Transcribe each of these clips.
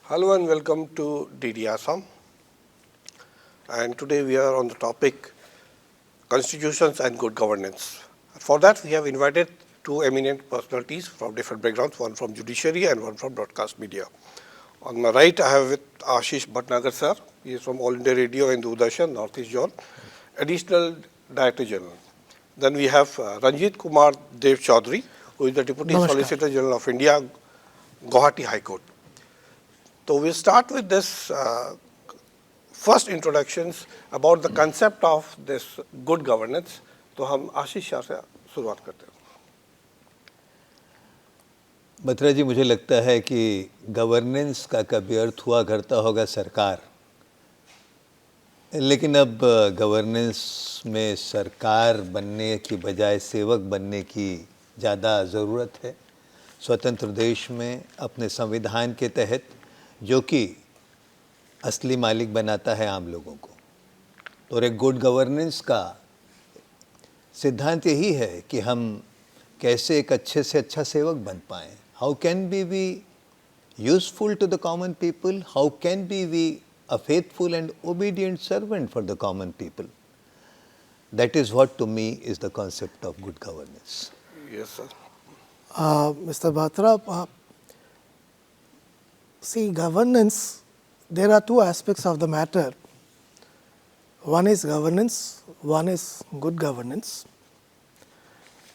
Hello and welcome to DD Assam. And today we are on the topic constitutions and good governance. For that, we have invited two eminent personalities from different backgrounds, one from judiciary and one from broadcast media. On my right, I have with Ashish Bhatnagar sir. He is from All India Radio and Doordarshan, Northeast Zone, Additional Director General. Then we have Ranjit Kumar Dev Chaudhary, who is the Deputy Namaskar. Solicitor General of India, Guwahati High Court. So we'll start with this first introductions about the concept of this good governance. तो हम आशीष शाह से शुरुआत करते हैं. बत्रा जी, मुझे लगता है कि गवर्नेंस का कभी अर्थ हुआ करता होगा सरकार, लेकिन अब गवर्नेंस में सरकार बनने की बजाय सेवक बनने की ज़्यादा ज़रूरत है. स्वतंत्र देश में अपने संविधान के तहत, जो कि असली मालिक बनाता है आम लोगों को, और एक गुड गवर्नेंस का सिद्धांत यही है कि हम कैसे एक अच्छे से अच्छा सेवक बन पाएँ. How can be we useful to the common people, how can be we a faithful and obedient servant for the common people. That is what to me is the concept of good governance. Yes, sir. Mr. Batra, see, governance, there are two aspects of the matter. One is governance, one is good governance.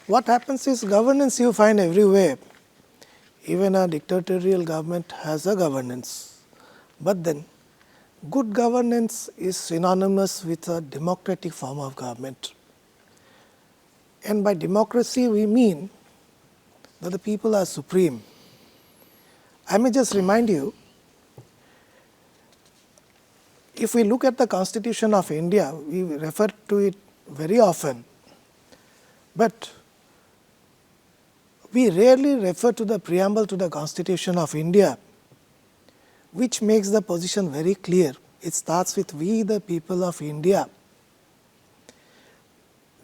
What happens is governance you find everywhere. Even a dictatorial government has a governance. But then good governance is synonymous with a democratic form of government. And by democracy we mean that the people are supreme. I may just remind you, if we look at the Constitution of India, we refer to it very often, but we rarely refer to the preamble to the Constitution of India, which makes the position very clear. It starts with "We the people of India."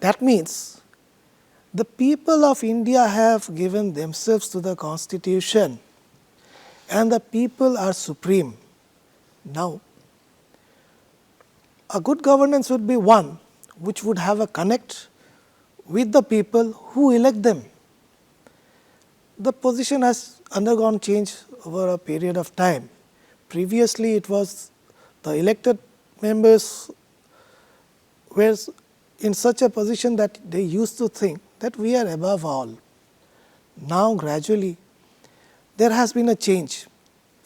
That means the people of India have given themselves to the Constitution and the people are supreme. Now, a good governance would be one which would have a connect with the people who elect them. The position has undergone change over a period of time. Previously, it was the elected members were in such a position that they used to think that we are above all. Now, gradually, there has been a change.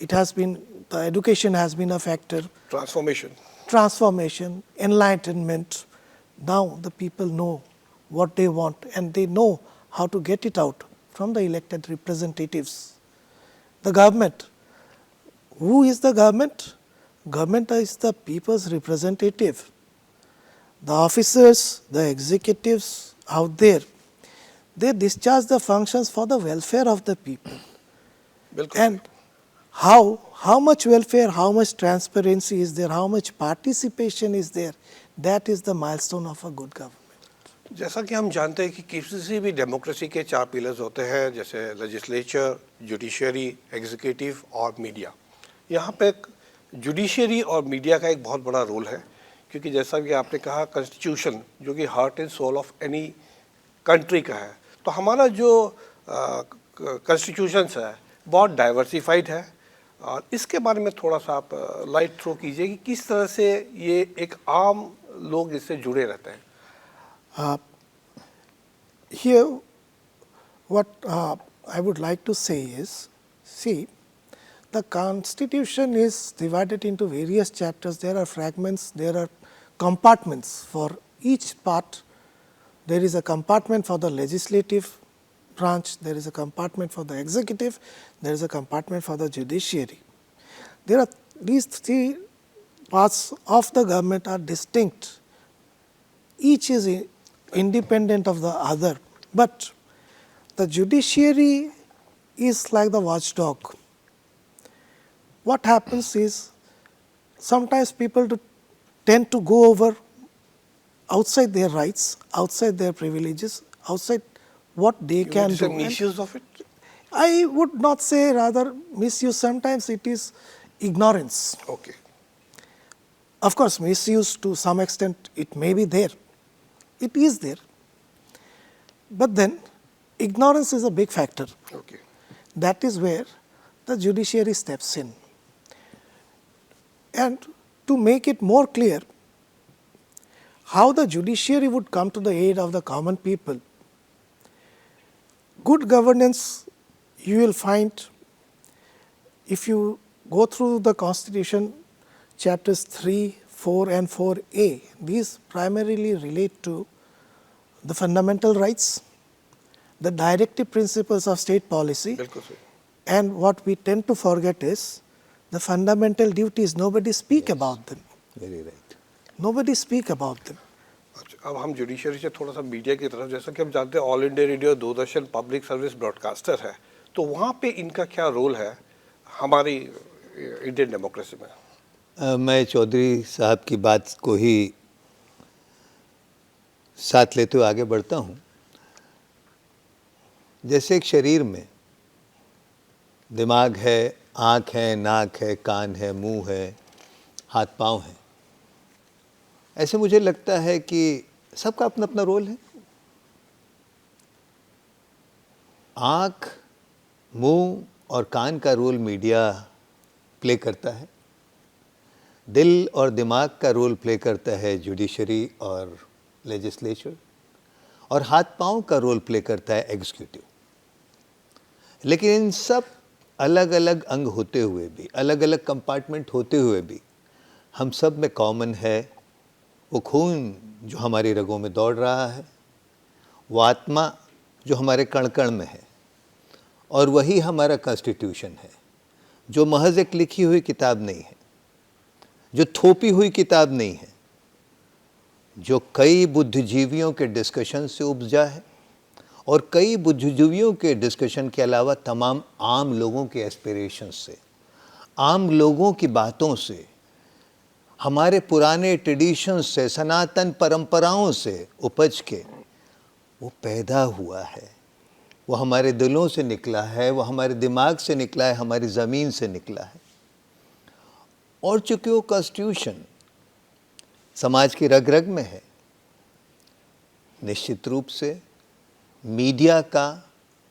It has been, the education has been a factor. Transformation, enlightenment. Now, the people know what they want and they know how to get it out from the elected representatives. The government. Who is the government? Government is the people's representative. The officers, the executives out there, they discharge the functions for the welfare of the people. And how much welfare, how much transparency is there, how much participation is there, that is the milestone of a good government. जैसा कि हम जानते हैं कि किसी भी democracy के चार पिलर्स होते हैं, जैसे लेजिस्लेचर, जुडिशरी, एग्जीक्यूटिव और मीडिया. यहाँ पे जुडिशरी और मीडिया का एक बहुत बड़ा रोल है, क्योंकि जैसा कि आपने कहा कॉन्स्टिट्यूशन जो कि heart and soul of any country का है, तो हमारा जो कॉन्स्टिट्यूशंस है बहुत डाइवर्सिफाइड है. और इसके बारे में थोड़ा सा आप लाइट थ्रो कीजिए कि किस तरह से ये एक आम लोग इससे जुड़े रहते हैं. Here, what I would like to say is, see, the Constitution is divided into various chapters. There are fragments, there are compartments for each part. There is a compartment for the legislative branch, there is a compartment for the executive, there is a compartment for the judiciary. There are these three parts of the government are distinct. Each is independent of the other, but the judiciary is like the watchdog. What happens is, sometimes people tend to go over outside their rights, outside their privileges, outside what they can do. Misuse of it? I would not say rather misuse. Sometimes it is ignorance. Okay. Of course, misuse to some extent it may be there. It is there. But then ignorance is a big factor. Okay. That is where the judiciary steps in. And to make it more clear, how the judiciary would come to the aid of the common people, good governance you will find if you go through the Constitution, chapters 3, 4 and 4a. These primarily relate to the fundamental rights, the directive principles of state policy, बिल्कुल सही. and what we tend to forget is the fundamental duties. Nobody speak about them. Very right. Nobody speak about them. अच्छा, अब हम judiciary से थोड़ा सा media की तरफ, जैसा कि हम जानते हैं all India radio Doordarshan public service broadcaster है, तो वहाँ पे इनका क्या रोल है हमारी इंडियन डेमोक्रेसी में? मैं चौधरी साहब की बात को ही साथ लेते हुए आगे बढ़ता हूँ. जैसे एक शरीर में दिमाग है, आँख है, नाक है, कान है, मुंह है, हाथ पाँव है, ऐसे मुझे लगता है कि सबका अपना अपना रोल है. आँख, मुंह और कान का रोल मीडिया प्ले करता है. दिल और दिमाग का रोल प्ले करता है जुडिशरी और लेजिस्लेचर, और हाथ पाँव का रोल प्ले करता है एग्जीक्यूटिव. लेकिन इन सब अलग अलग अंग होते हुए भी, अलग अलग कंपार्टमेंट होते हुए भी, हम सब में कॉमन है वो खून जो हमारी रगों में दौड़ रहा है, वो आत्मा जो हमारे कण कण में है, और वही हमारा कॉन्स्टिट्यूशन है, जो महज एक लिखी हुई किताब नहीं है, जो थोपी हुई किताब नहीं है, जो कई बुद्धिजीवियों के डिस्कशन से उपजा है, और कई बुद्धिजीवियों के डिस्कशन के अलावा तमाम आम लोगों के एस्पिरेशंस से, आम लोगों की बातों से, हमारे पुराने ट्रेडिशंस से, सनातन परंपराओं से उपज के वो पैदा हुआ है. वो हमारे दिलों से निकला है, वो हमारे दिमाग से निकला है, हमारी ज़मीन से निकला है. और चूँकि वो कॉन्स्टिट्यूशन समाज की रग रग में है, निश्चित रूप से मीडिया का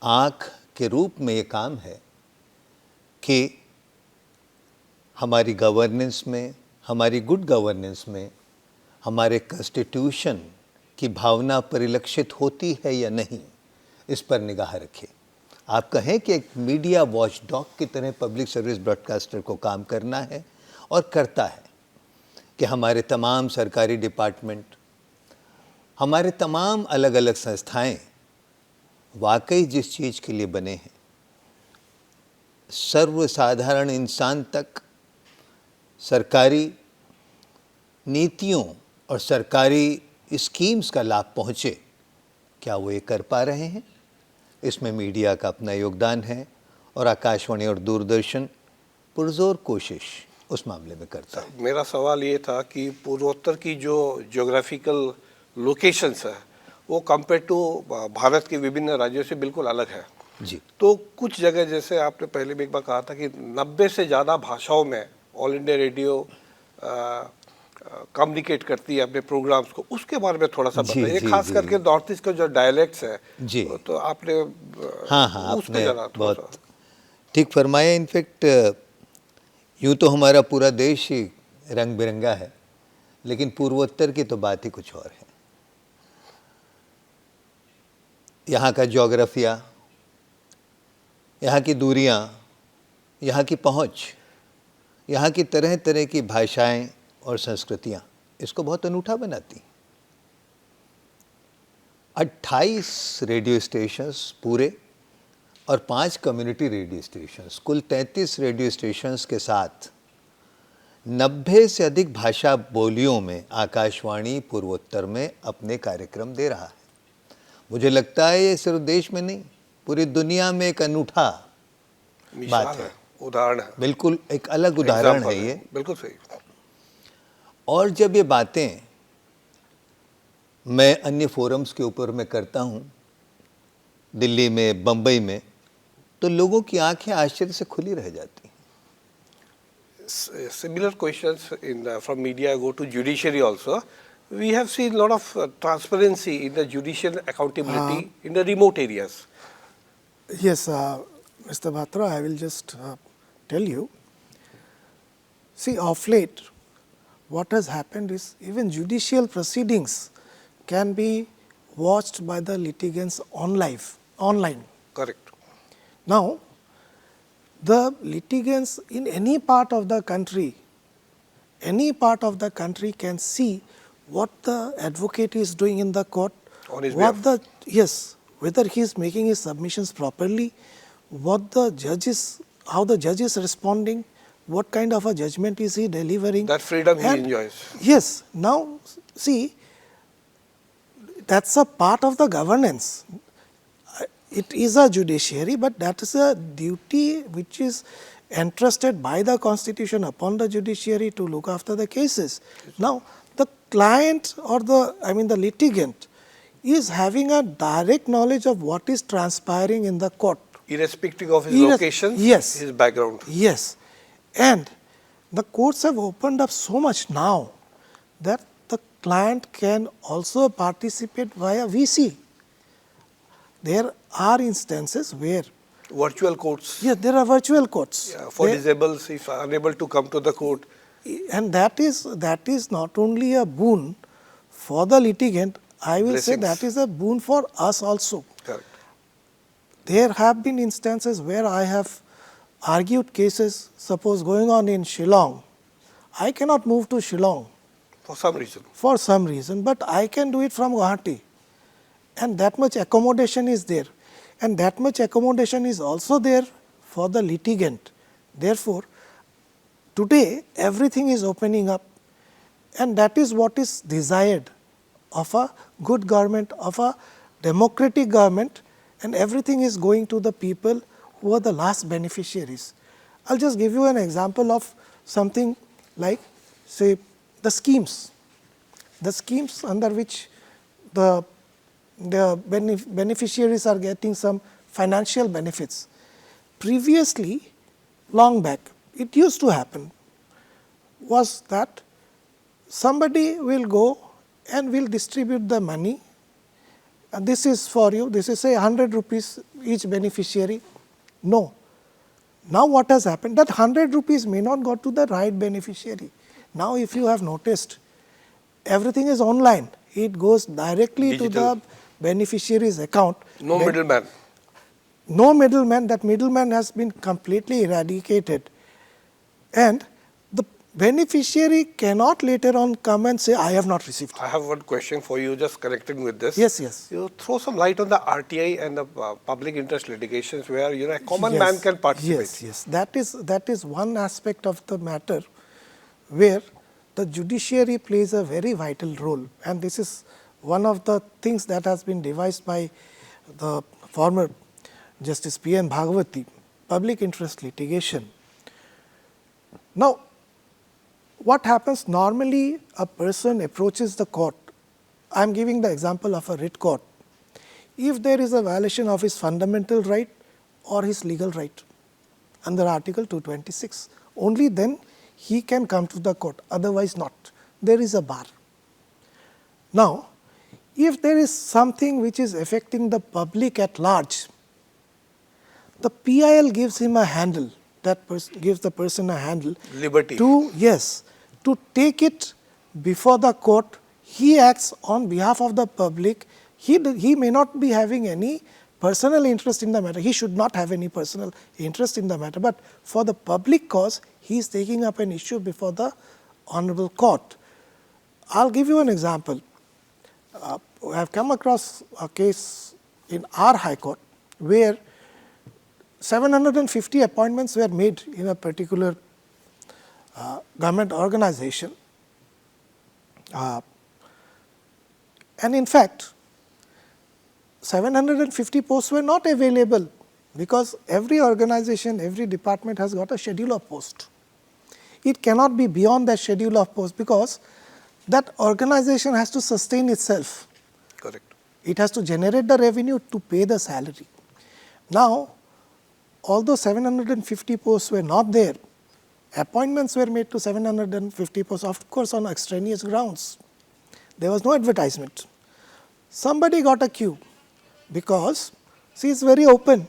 आँख के रूप में ये काम है कि हमारी गवर्नेंस में, हमारी गुड गवर्नेंस में हमारे कॉन्स्टिट्यूशन की भावना परिलक्षित होती है या नहीं, इस पर निगाह रखें. आप कहें कि एक मीडिया वॉच डॉग की तरह पब्लिक सर्विस ब्रॉडकास्टर को काम करना है, और करता है, कि हमारे तमाम सरकारी डिपार्टमेंट, हमारे तमाम अलग अलग संस्थाएं वाकई जिस चीज़ के लिए बने हैं, सर्वसाधारण इंसान तक सरकारी नीतियों और सरकारी स्कीम्स का लाभ पहुँचे, क्या वो ये कर पा रहे हैं? इसमें मीडिया का अपना योगदान है, और आकाशवाणी और दूरदर्शन पुरजोर कोशिश उस मामले में करता है. मेरा सवाल ये था कि पूर्वोत्तर की जो ज्योग्राफिकल लोकेशंस है वो कंपेयर टू भारत के विभिन्न राज्यों से बिल्कुल अलग है जी. तो कुछ जगह, जैसे आपने पहले भी एक बार कहा था कि 90 से ज़्यादा भाषाओं में ऑल इंडिया रेडियो कम्युनिकेट करती है अपने प्रोग्राम्स को, उसके बारे में थोड़ा सा बताइए. खास करके नॉर्थ ईस्ट का जो डायलेक्ट्स है जी, तो आपने हाँ उस पे आपने ज़रा थोड़ा बहुत ठीक फरमाया. इनफैक्ट यूँ तो हमारा पूरा देश ही रंग बिरंगा है, लेकिन पूर्वोत्तर की तो बात ही कुछ और है. यहाँ का जोग्राफिया, यहाँ की दूरियाँ, यहाँ की पहुँच, यहाँ की तरह तरह की भाषाएं और संस्कृतियाँ इसको बहुत अनूठा बनाती. 28 रेडियो स्टेशंस पूरे और 5 कम्युनिटी रेडियो स्टेशंस, कुल 33 रेडियो स्टेशंस के साथ 90 से अधिक भाषा बोलियों में आकाशवाणी पूर्वोत्तर में अपने कार्यक्रम दे रहा है. मुझे लगता है ये सिर्फ देश में नहीं, पूरी दुनिया में एक अनूठा बात है, उदाहरण है. बिल्कुल एक अलग उदाहरण है ये. बिल्कुल सही. और जब ये बातें मैं अन्य फोरम्स के ऊपर मैं करता हूँ, दिल्ली में, बम्बई में, तो लोगों की आंखें आश्चर्य से खुली रह जाती हैं. similar questions from media go to judiciary also. We have seen a lot of transparency in the judicial accountability in the remote areas. Yes, Mr. Batra, I will just tell you. See, of late, what has happened is even judicial proceedings can be watched by the litigants online. Correct. Now, the litigants in any part of the country can see what the advocate is doing in the court, On his behalf. whether he is making his submissions properly, what the judge is, how the judge is responding, what kind of a judgment is he delivering. That freedom he And enjoys. Yes. Now, see, that's a part of the governance. It is a judiciary, but that is a duty which is entrusted by the Constitution upon the judiciary to look after the cases. Now, the client or the litigant is having a direct knowledge of what is transpiring in the court. Irrespective of his location, Yes. his background. Yes. And the courts have opened up so much now that the client can also participate via VC. There are instances where, Virtual courts. yes, there are virtual courts. Yeah, for There- disabled, if unable to come to the court. and that is not only a boon for the litigant, I will say Blessings. that is a boon for us also. Correct. There have been instances where I have argued cases, suppose going on in Shillong. I cannot move to Shillong For some reason. for some reason, but I can do it from Guwahati. And that much accommodation is there. And that much accommodation is also there for the litigant. Therefore, today everything is opening up, and that is what is desired of a good government, of a democratic government, and everything is going to the people who are the last beneficiaries. I'll just give you an example of something like, say, the schemes under which the beneficiaries are getting some financial benefits. Previously, long back, it used to happen was that somebody will go and will distribute the money. This is for you, this is say 100 rupees each beneficiary. No. Now what has happened? That 100 rupees may not go to the right beneficiary. Now if you have noticed, everything is online. It goes directly to Digital. the beneficiary's account. No Then- middleman. No middleman. That middleman has been completely eradicated. And the beneficiary cannot later on come and say, I have not received. I have one question for you, just connecting with this. Yes, yes. You throw some light on the RTI and the public interest litigations where a common man can participate. Yes, yes. That is one aspect of the matter where the judiciary plays a very vital role, and this is one of the things that has been devised by the former Justice P.N. Bhagwati, public interest litigation. Now, what happens normally, a person approaches the court. I am giving the example of a writ court. If there is a violation of his fundamental right or his legal right under Article 226, only then he can come to the court, otherwise not. There is a bar. Now, if there is something which is affecting the public at large, the PIL gives him a handle, gives the person a handle. Liberty. To take it before the court. He acts on behalf of the public. He may not be having any personal interest in the matter. He should not have any personal interest in the matter. But for the public cause, he is taking up an issue before the honorable court. I'll give you an example. I have come across a case in our High Court where 750 appointments were made in a particular government organization. And in fact, 750 posts were not available because every organization, every department has got a schedule of post. It cannot be beyond that schedule of post because that organization has to sustain itself. Correct. It has to generate the revenue to pay the salary. Now, although 750 posts were not there, appointments were made to 750 posts, of course on extraneous grounds. There was no advertisement. Somebody got a queue because, see, it's very open.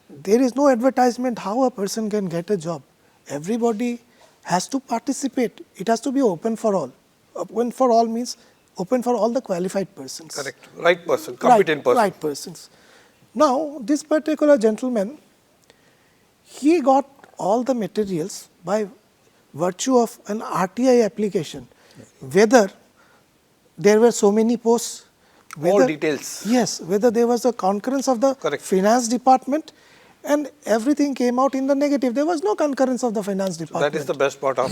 There is no advertisement how a person can get a job. Everybody has to participate. It has to be open for all. Open for all means open for all the qualified persons. Correct. Right person, competent person. Right persons. Now, this particular gentleman, he got all the materials by virtue of an RTI application. Whether there were so many posts, All details. Yes, whether there was a concurrence of the Correct. finance department, and everything came out in the negative. There was no concurrence of the finance department. That is the best part of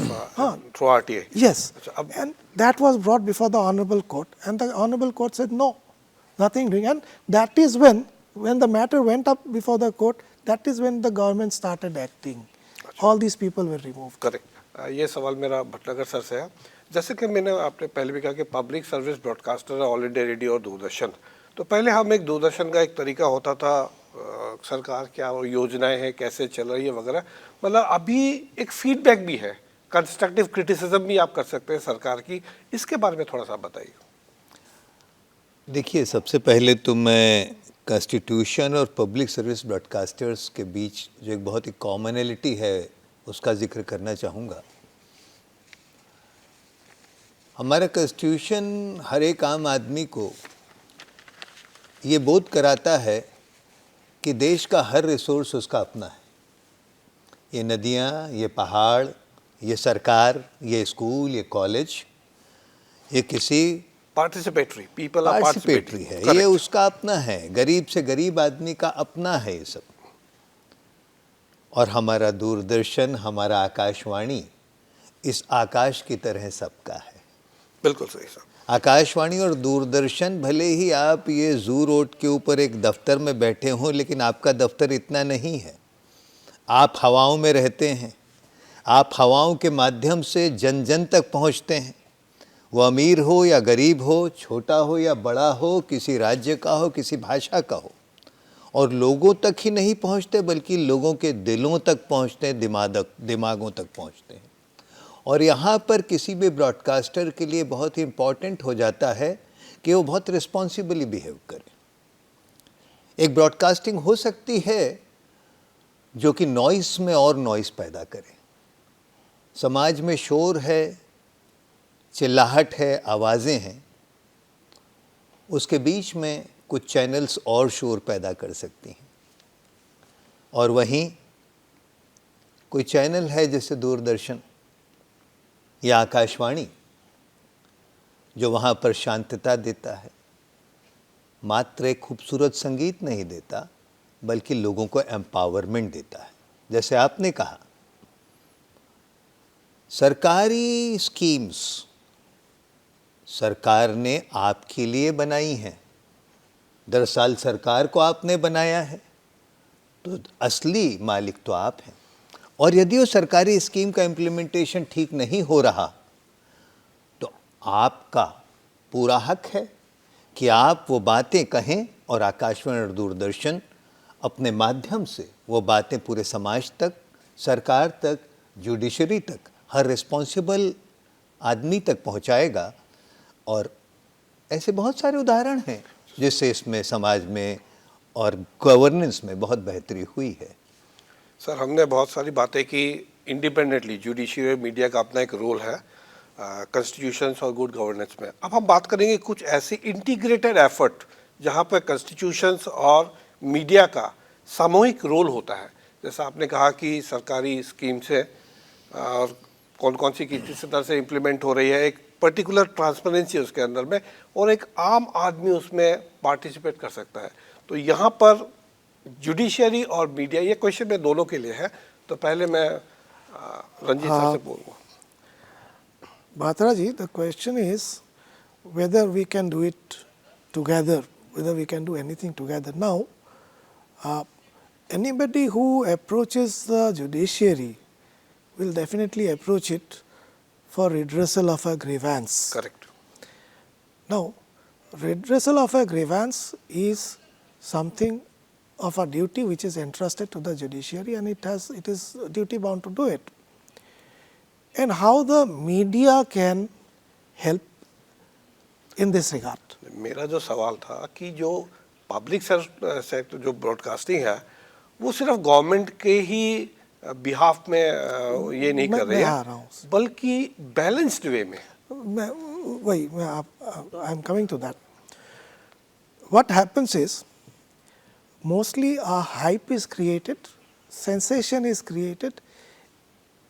through RTA. Yes, So, and that was brought before the Honorable Court, and the Honorable Court said no, nothing doing. And that is when the matter went up before the court, that is when the government started acting. All these people were removed. Correct ये सवाल मेरा Bhatnagar sir से है। जैसे कि मैंने आपने पहले भी कहा कि पब्लिक सर्विस ब्रॉडकास्टर है ऑल इंडिया रेडियो और दूरदर्शन। तो पहले हम एक दूरदर्शन का एक तरीका होता था सरकार क्या योजनाएं हैं कैसे चल रही है वगैरह, मतलब अभी एक फीडबैक भी है, कंस्ट्रक्टिव क्रिटिसिज्म भी आप कर सकते हैं सरकार की, इसके बारे में थोड़ा सा बताइए। देखिए, सबसे पहले तो मैं कॉन्स्टिट्यूशन और पब्लिक सर्विस ब्रॉडकास्टर्स के बीच जो एक बहुत ही कॉमनैलिटी है उसका जिक्र करना चाहूँगा। हमारा कॉन्स्टिट्यूशन हर एक आम आदमी को ये बोध कराता है कि देश का हर रिसोर्स उसका अपना है। ये नदियाँ, ये पहाड़, ये सरकार, ये स्कूल, ये कॉलेज, ये किसी पार्टिसिपेटरी पीपल आर पार्टिसिपेटरी है, ये उसका अपना है, गरीब से गरीब आदमी का अपना है ये सब। और हमारा दूरदर्शन, हमारा आकाशवाणी इस आकाश की तरह सबका है। बिल्कुल सही सर। आकाशवाणी और दूरदर्शन, भले ही आप ये जू रोड के ऊपर एक दफ्तर में बैठे हों, लेकिन आपका दफ्तर इतना नहीं है। आप हवाओं में रहते हैं, आप हवाओं के माध्यम से जन जन तक पहुंचते हैं। वो अमीर हो या गरीब हो, छोटा हो या बड़ा हो, किसी राज्य का हो, किसी भाषा का हो, और लोगों तक ही नहीं पहुंचते बल्कि लोगों के दिलों तक पहुंचते हैं, दिमागों तक पहुंचते हैं। और यहाँ पर किसी भी ब्रॉडकास्टर के लिए बहुत ही इम्पॉर्टेंट हो जाता है कि वो बहुत रिस्पॉन्सिबली बिहेव करे। एक ब्रॉडकास्टिंग हो सकती है जो कि नॉइस में और नॉइस पैदा करे। समाज में शोर है, चिल्लाहट है, आवाज़ें हैं, उसके बीच में कुछ चैनल्स और शोर पैदा कर सकती हैं। और वहीं कोई चैनल है जैसे दूरदर्शन या आकाशवाणी, जो वहाँ पर शांतता देता है, मात्र एक खूबसूरत संगीत नहीं देता बल्कि लोगों को एम्पावरमेंट देता है। जैसे आपने कहा, सरकारी स्कीम्स सरकार ने आपके लिए बनाई हैं। दरअसल सरकार को आपने बनाया है, तो असली मालिक तो आप हैं। और यदि वो सरकारी स्कीम का इम्प्लीमेंटेशन ठीक नहीं हो रहा, तो आपका पूरा हक है कि आप वो बातें कहें, और आकाशवाणी और दूरदर्शन अपने माध्यम से वो बातें पूरे समाज तक, सरकार तक, जुडिशरी तक, हर रिस्पॉन्सिबल आदमी तक पहुंचाएगा। और ऐसे बहुत सारे उदाहरण हैं जिससे इसमें समाज में और गवर्नेंस में बहुत बेहतरी हुई है। सर, हमने बहुत सारी बातें की इंडिपेंडेंटली, जुडिशरी मीडिया का अपना एक रोल है कॉन्स्टिट्यूशंस और गुड गवर्नेंस में। अब हम बात करेंगे कुछ ऐसी इंटीग्रेटेड एफर्ट जहां पर कॉन्स्टिट्यूशंस और मीडिया का सामूहिक रोल होता है। जैसा आपने कहा कि सरकारी स्कीम से और कौन कौन सी किस तरह से इम्प्लीमेंट हो रही है, एक पर्टिकुलर ट्रांसपेरेंसी उसके अंदर में, और एक आम आदमी उसमें पार्टिसिपेट कर सकता है। तो यहाँ पर जुडिशरी और मीडिया, ये क्वेश्चन में दोनों के लिए है। तो पहले मैं रंजीत सर से बोलूँगा। Bhatra ji, the question is whether we can do it together, whether we can do anything together. Now, anybody who approaches the judiciary will definitely approach it for redressal of a grievance. Correct. Now, redressal of a grievance is something of a duty which is entrusted to the judiciary, and it is duty bound to do it. and how the media can help in this regard. मेरा जो सवाल था कि जो public sector जो broadcasting है वो सिर्फ गवर्नमेंट के ही बिहाफ में ये नहीं कर रही मैं आ रहा हूँ। है बल्कि बैलेंस्ड वे में I am coming to that. What happens is, mostly a hype is created, sensation is created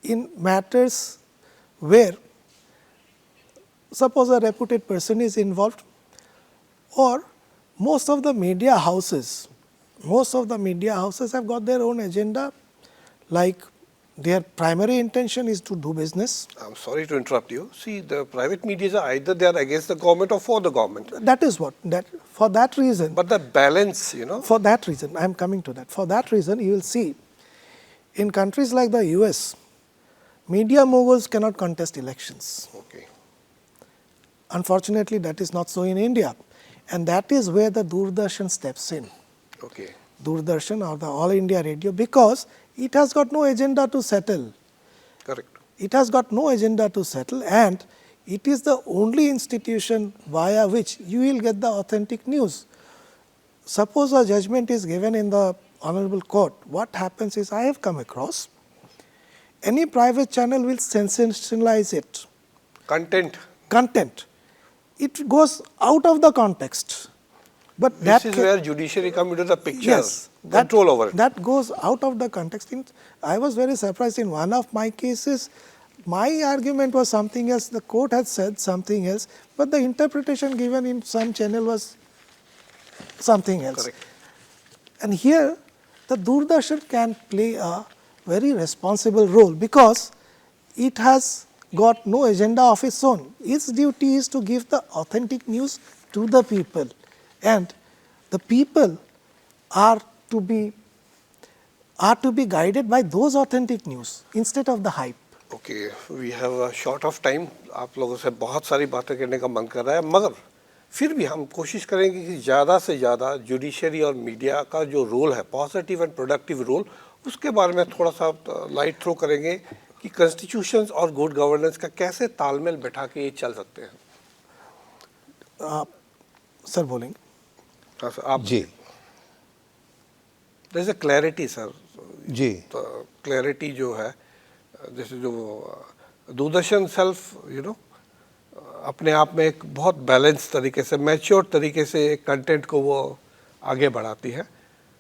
in matters where suppose a reputed person is involved, or most of the media houses have got their own agenda, like their primary intention is to do business. I'm sorry to interrupt you. See, the private media are either they are against the government or for the government. That is what, for that reason. But the balance, you know. For that reason, I am coming to that. For that reason, you will see in countries like the US, media moguls cannot contest elections. Okay. Unfortunately, that is not so in India. And that is where the Doordarshan steps in. Okay. Doordarshan or the All India Radio, because it has got no agenda to settle. Correct. It has got no agenda to settle, and it is the only institution via which you will get the authentic news. Suppose a judgment is given in the honorable court, what happens is, I have come across, any private channel will sensationalize it. Content. It goes out of the context. But this is where judiciary come into the picture. Yes. Control over it. That goes out of the context. I was very surprised in one of my cases. My argument was something else. The court had said something else, but the interpretation given in some channel was something else. Correct. And here, the Doordarshan can play a very responsible role because it has got no agenda of its own. Its duty is to give the authentic news to the people, and the people are to be guided by those authentic news instead of the hype. Okay, we have a short of time. आप लोगों से बहुत सारी बातें करने का मन कर रहा है, मगर फिर भी हम कोशिश करेंगे कि ज़्यादा से ज़्यादा जुडिशरी और मीडिया का जो रोल है, पॉजिटिव एंड प्रोडक्टिव रोल, उसके बारे में थोड़ा सा लाइट थ्रो करेंगे कि कॉन्स्टिट्यूशंस और गुड गवर्नेंस का कैसे तालमेल बैठा के ये चल सकते हैं. सर बोलेंगे. हाँ सर, आप जी. There is a clarity, sir. जी. तो क्लैरिटी जो है, जैसे जो दूरदर्शन सेल्फ अपने आप में एक बहुत बैलेंस तरीके से, मैच्योर तरीके से कंटेंट को वो आगे बढ़ाती है.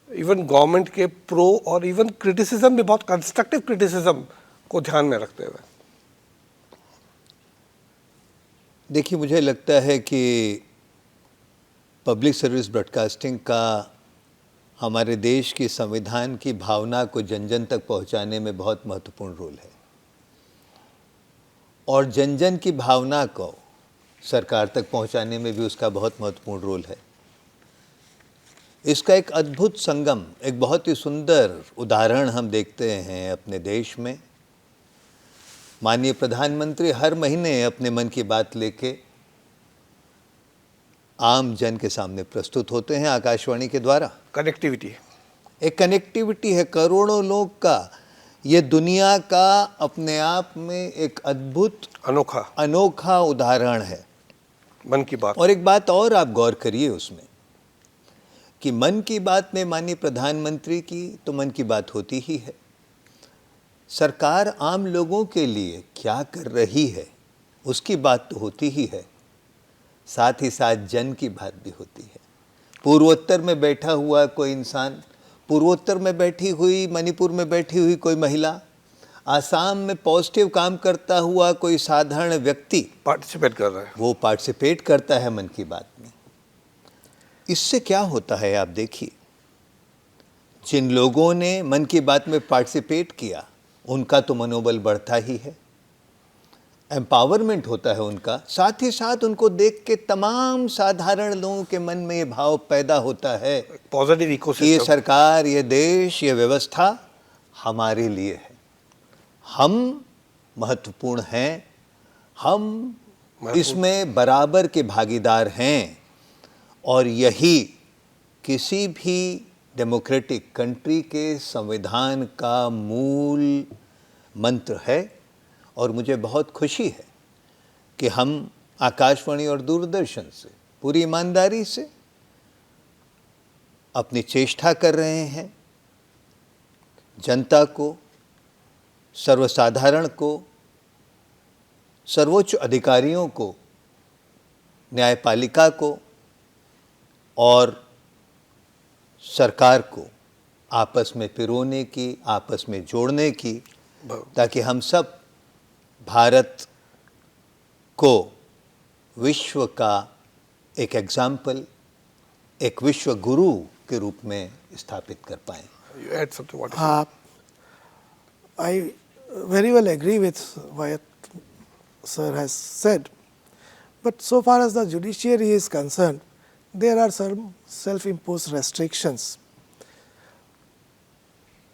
इवन गवर्नमेंट के प्रो और इवन क्रिटिसिज्म भी, बहुत कंस्ट्रक्टिव क्रिटिसिज्म को ध्यान में रखते हुए. देखिए, मुझे लगता है कि पब्लिक सर्विस ब्रॉडकास्टिंग का हमारे देश की संविधान की भावना को जन जन तक पहुंचाने में बहुत महत्वपूर्ण रोल है, और जन जन की भावना को सरकार तक पहुंचाने में भी उसका बहुत महत्वपूर्ण रोल है. इसका एक अद्भुत संगम, एक बहुत ही सुंदर उदाहरण हम देखते हैं अपने देश में. माननीय प्रधानमंत्री हर महीने अपने मन की बात लेके आम जन के सामने प्रस्तुत होते हैं आकाशवाणी के द्वारा. कनेक्टिविटी, एक कनेक्टिविटी है करोड़ों लोग का. ये दुनिया का अपने आप में एक अद्भुत अनोखा उदाहरण है, मन की बात. और एक बात और आप गौर करिए उसमें कि मन की बात में माननीय प्रधानमंत्री की तो मन की बात होती ही है. सरकार आम लोगों के लिए क्या कर रही है उसकी बात तो होती ही है, साथ ही साथ जन की बात भी होती है. पूर्वोत्तर में बैठा हुआ कोई इंसान, पूर्वोत्तर में बैठी हुई, मणिपुर में बैठी हुई कोई महिला, आसाम में पॉजिटिव काम करता हुआ कोई साधारण व्यक्ति पार्टिसिपेट कर रहा है, वो पार्टिसिपेट करता है मन की बात में. इससे क्या होता है आप देखिए, जिन लोगों ने मन की बात में पार्टिसिपेट किया उनका तो मनोबल बढ़ता ही है, एम्पावरमेंट होता है उनका. साथ ही साथ उनको देख के तमाम साधारण लोगों के मन में ये भाव पैदा होता है पॉजिटिव इकोसिस्टम, ये सरकार, ये देश, ये व्यवस्था हमारे लिए है, हम महत्वपूर्ण हैं, हम इसमें बराबर के भागीदार हैं. और यही किसी भी डेमोक्रेटिक कंट्री के संविधान का मूल मंत्र है, और मुझे बहुत खुशी है कि हम आकाशवाणी और दूरदर्शन से पूरी ईमानदारी से अपनी चेष्टा कर रहे हैं जनता को, सर्वसाधारण को, सर्वोच्च अधिकारियों को, न्यायपालिका को और सरकार को आपस में पिरोने की, आपस में जोड़ने की, ताकि हम सब भारत को विश्व का एक एग्जाम्पल, एक विश्व गुरु के रूप में स्थापित कर पाएं। You add something, what is it? I very well agree with what sir has said, but so far as the judiciary is concerned, there are some self-imposed restrictions.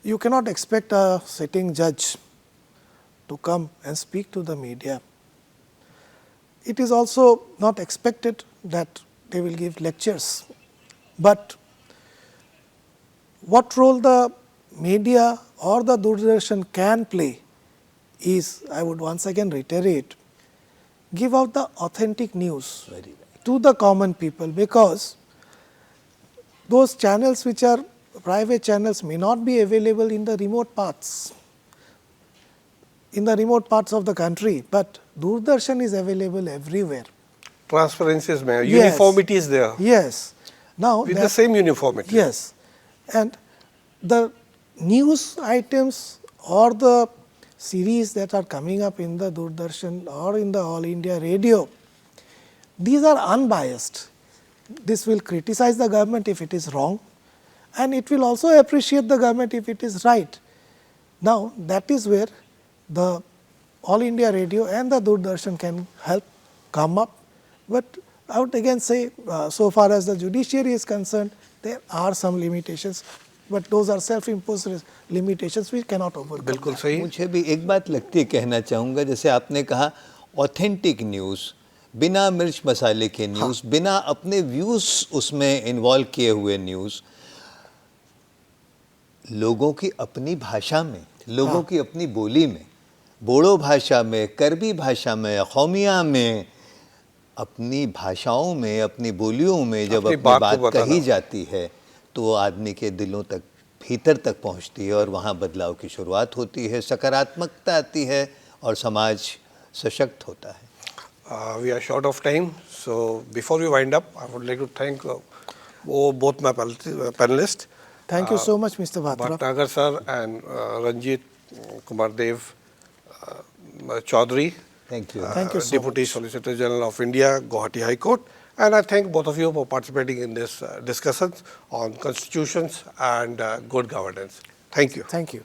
You cannot expect a sitting judge to come and speak to the media. It is also not expected that they will give lectures, but what role the media or the Doordarshan can play is, I would once again reiterate, give out the authentic news Very right. to the common people, because those channels which are private channels may not be available in the remote parts, of the country, but Doordarshan is available everywhere. Transparency is there, Yes. uniformity is there. Yes. Now, With that- the same uniformity. Yes, and the news items or the series that are coming up in the Doordarshan or in the All India Radio, these are unbiased. This will criticize the government if it is wrong, and it will also appreciate the government if it is right. Now, that is where the All India Radio and the Doordarshan can help come up. But I would again say, so far as the judiciary is concerned, there are some limitations, but those are self-imposed limitations we cannot overcome. बिल्कुल सही। मुझे भी एक बात लगती है, कहना चाहूँगा, जैसे आपने कहा ऑथेंटिक न्यूज़, बिना मिर्च मसाले के न्यूज़, बिना अपने व्यूज़ उसमें इन्वॉल्व किए हुए न्यूज़, लोगों की अपनी भाषा में, लोगों की अपनी बोली में, बोडो भाषा में, करबी भाषा में, खौमिया में, अपनी भाषाओं में, अपनी बोलियों में जब अपनी अपनी बात बात को बताना। कही जाती है तो वो आदमी के दिलों तक, भीतर तक पहुंचती है और वहाँ बदलाव की शुरुआत होती है, सकारात्मकता आती है और समाज सशक्त होता है। We are short of time, so before we wind up, I would like to thank both my panelists. Thank you so much, Mr. Bhatra. Bhatnagar sir and Ranjit Kumar Dev Chaudhary, Thank you. Thank you so Deputy Solicitor General of India, Guwahati High Court. And I thank both of you for participating in this discussions on constitutions and good governance. Thank you. Thank you.